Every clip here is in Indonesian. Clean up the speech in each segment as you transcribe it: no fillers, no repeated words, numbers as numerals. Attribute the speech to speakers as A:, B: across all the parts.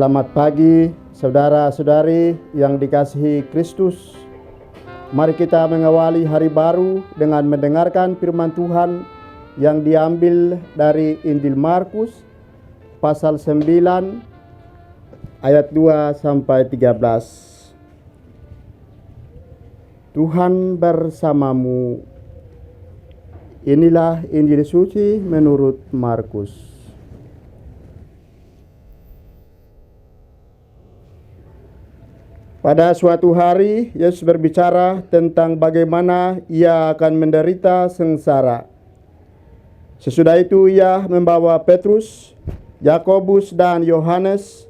A: Selamat pagi saudara-saudari yang dikasihi Kristus. Mari kita mengawali hari baru dengan mendengarkan firman Tuhan yang diambil dari Injil Markus pasal 9 ayat 2 sampai 13. Tuhan bersamamu. Inilah Injil suci menurut Markus. Pada suatu hari, Yesus berbicara tentang bagaimana ia akan menderita sengsara. Sesudah itu ia membawa Petrus, Yakobus dan Yohanes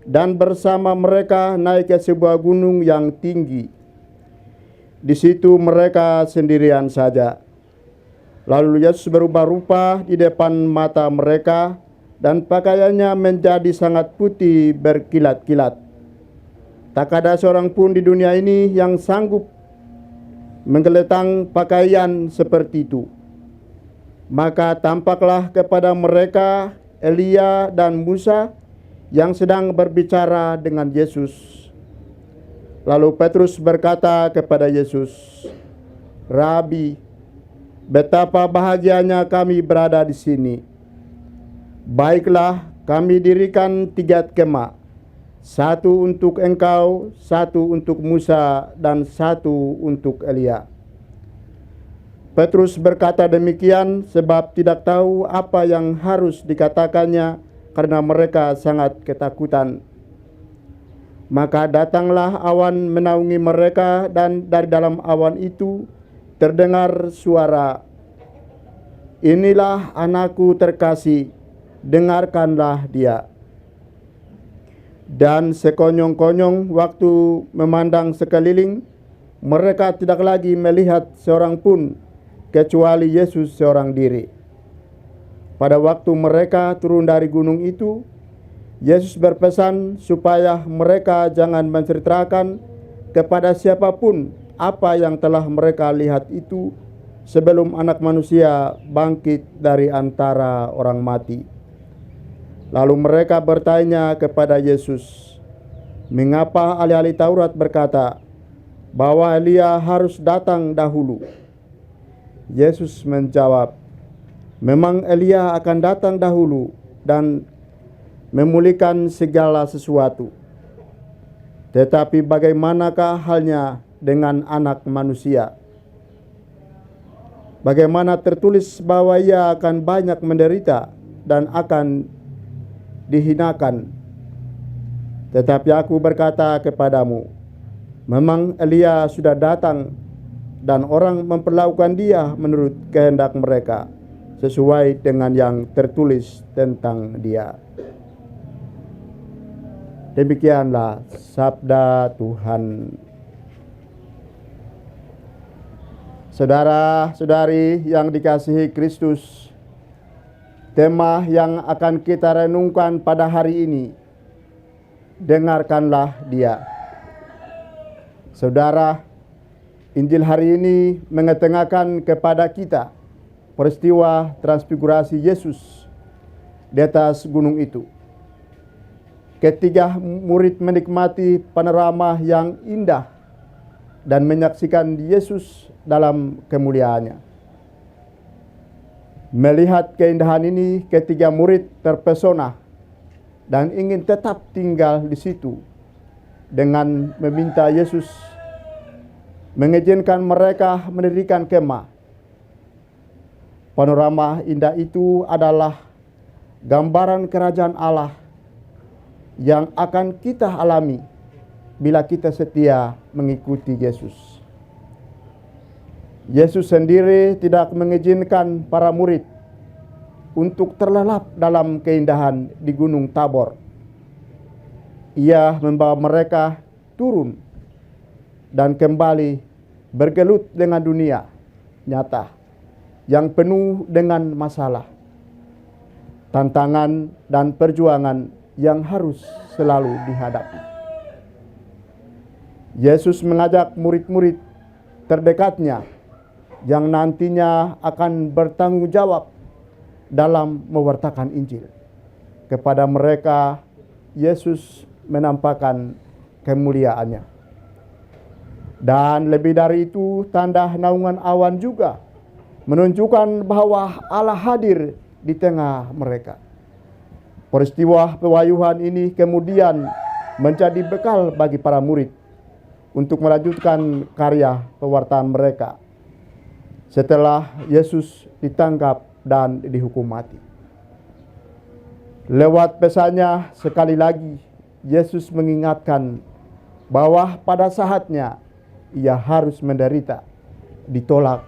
A: dan bersama mereka naik ke sebuah gunung yang tinggi. Di situ mereka sendirian saja. Lalu Yesus berubah rupa di depan mata mereka dan pakaiannya menjadi sangat putih berkilat-kilat. Tak ada seorang pun di dunia ini yang sanggup menggeletar pakaian seperti itu. Maka tampaklah kepada mereka Elia dan Musa yang sedang berbicara dengan Yesus. Lalu Petrus berkata kepada Yesus, "Rabi, betapa bahagianya kami berada di sini. Baiklah, kami dirikan 3 kemah. 1 untuk engkau, 1 untuk Musa, dan 1 untuk Elia." Petrus berkata demikian sebab tidak tahu apa yang harus dikatakannya karena mereka sangat ketakutan. Maka datanglah awan menaungi mereka dan dari dalam awan itu terdengar suara, "Inilah anakku terkasih, dengarkanlah dia." Dan sekonyong-konyong waktu memandang sekeliling, mereka tidak lagi melihat seorang pun kecuali Yesus seorang diri. Pada waktu mereka turun dari gunung itu, Yesus berpesan supaya mereka jangan menceritakan kepada siapapun apa yang telah mereka lihat itu sebelum Anak Manusia bangkit dari antara orang mati. Lalu mereka bertanya kepada Yesus, "Mengapa ahli-ahli Taurat berkata bahwa Elia harus datang dahulu?" Yesus menjawab, "Memang Elia akan datang dahulu dan memulihkan segala sesuatu. Tetapi bagaimanakah halnya dengan Anak Manusia? Bagaimana tertulis bahwa ia akan banyak menderita dan akan dihinakan. Tetapi aku berkata kepadamu, memang Elia sudah datang dan orang memperlakukan dia menurut kehendak mereka, sesuai dengan yang tertulis tentang dia." Demikianlah sabda Tuhan. Saudara-saudari yang dikasihi Kristus, tema yang akan kita renungkan pada hari ini, dengarkanlah dia. Saudara, Injil hari ini mengetengahkan kepada kita peristiwa transfigurasi Yesus di atas gunung itu. Ketiga murid menikmati panorama yang indah dan menyaksikan Yesus dalam kemuliaannya. Melihat keindahan ini, ketiga murid terpesona dan ingin tetap tinggal di situ dengan meminta Yesus mengizinkan mereka mendirikan kemah. Panorama indah itu adalah gambaran kerajaan Allah yang akan kita alami bila kita setia mengikuti Yesus. Yesus sendiri tidak mengizinkan para murid untuk terlelap dalam keindahan di Gunung Tabor. Ia membawa mereka turun dan kembali bergelut dengan dunia nyata yang penuh dengan masalah, tantangan, dan perjuangan yang harus selalu dihadapi. Yesus mengajak murid-murid terdekatnya yang nantinya akan bertanggung jawab dalam mewartakan Injil kepada mereka Yesus menampakkan kemuliaannya. Dan lebih dari itu, tanda naungan awan juga menunjukkan bahwa Allah hadir di tengah mereka. Peristiwa pewahyuan ini kemudian menjadi bekal bagi para murid untuk melanjutkan karya pewartaan mereka setelah Yesus ditangkap dan dihukum mati. Lewat pesannya, sekali lagi Yesus mengingatkan bahwa pada saatnya ia harus menderita, ditolak,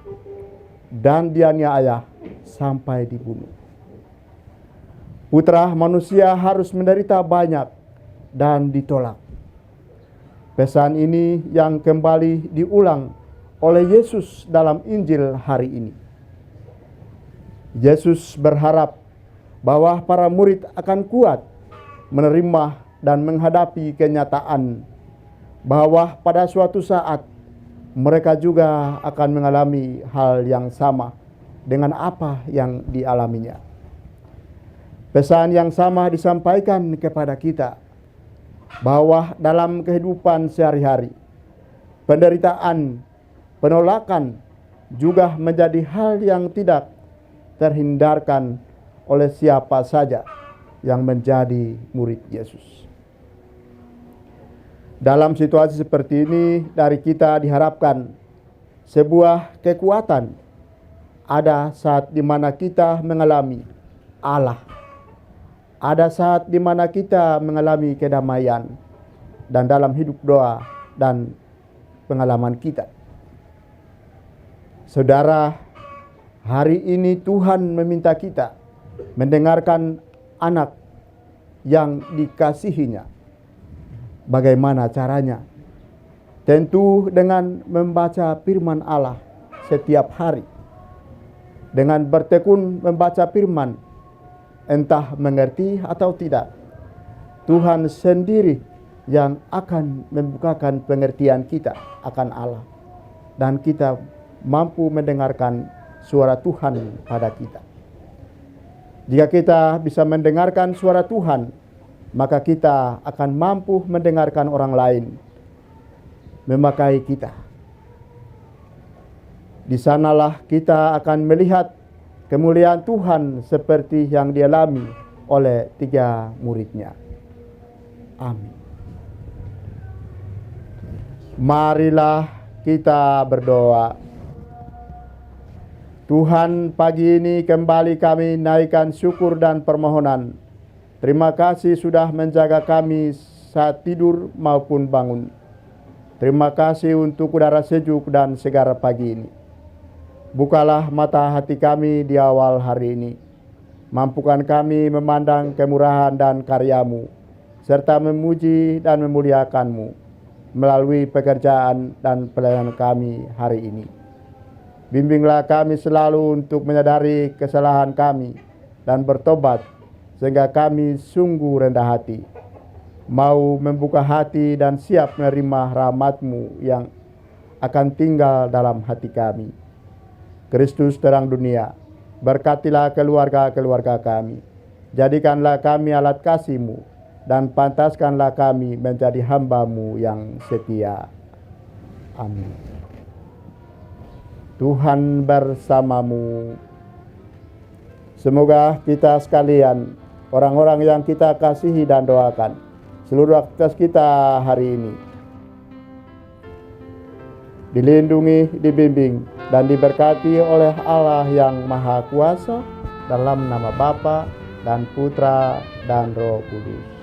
A: dan dianiaya sampai dibunuh. Putra manusia harus menderita banyak dan ditolak. Pesan ini yang kembali diulang oleh Yesus dalam Injil hari ini. Yesus berharap bahwa para murid akan kuat menerima dan menghadapi kenyataan bahwa pada suatu saat mereka juga akan mengalami hal yang sama dengan apa yang dialaminya. Pesan yang sama disampaikan kepada kita bahwa dalam kehidupan sehari-hari, penderitaan, penolakan juga menjadi hal yang tidak terhindarkan oleh siapa saja yang menjadi murid Yesus. Dalam situasi seperti ini, dari kita diharapkan sebuah kekuatan. Ada saat di mana kita mengalami Allah. Ada saat di mana kita mengalami kedamaian. Dan dalam hidup doa dan pengalaman kita. Saudara, hari ini Tuhan meminta kita mendengarkan anak yang dikasihinya. Bagaimana caranya? Tentu dengan membaca firman Allah setiap hari. Dengan bertekun membaca firman, entah mengerti atau tidak, Tuhan sendiri yang akan membukakan pengertian kita akan Allah. Dan kita mampu mendengarkan suara Tuhan pada kita. Jika kita bisa mendengarkan suara Tuhan, maka kita akan mampu mendengarkan orang lain memakai kita. Di sanalah kita akan melihat kemuliaan Tuhan seperti yang dialami oleh 3 muridnya. Amin. Marilah kita berdoa. Tuhan, pagi ini kembali kami naikkan syukur dan permohonan. Terima kasih sudah menjaga kami saat tidur maupun bangun. Terima kasih untuk udara sejuk dan segar pagi ini. Bukalah mata hati kami di awal hari ini. Mampukan kami memandang kemurahan dan karya-Mu, serta memuji dan memuliakan-Mu melalui pekerjaan dan pelayanan kami hari ini. Bimbinglah kami selalu untuk menyadari kesalahan kami dan bertobat, sehingga kami sungguh rendah hati, mau membuka hati dan siap menerima rahmat-Mu yang akan tinggal dalam hati kami. Kristus terang dunia, berkatilah keluarga-keluarga kami. Jadikanlah kami alat kasih-Mu, dan pantaskanlah kami menjadi hamba-Mu yang setia. Amin. Tuhan bersamamu. Semoga kita sekalian, orang-orang yang kita kasihi dan doakan, seluruh aktivitas kita hari ini dilindungi, dibimbing, dan diberkati oleh Allah yang Maha Kuasa, dalam nama Bapa dan Putra dan Roh Kudus.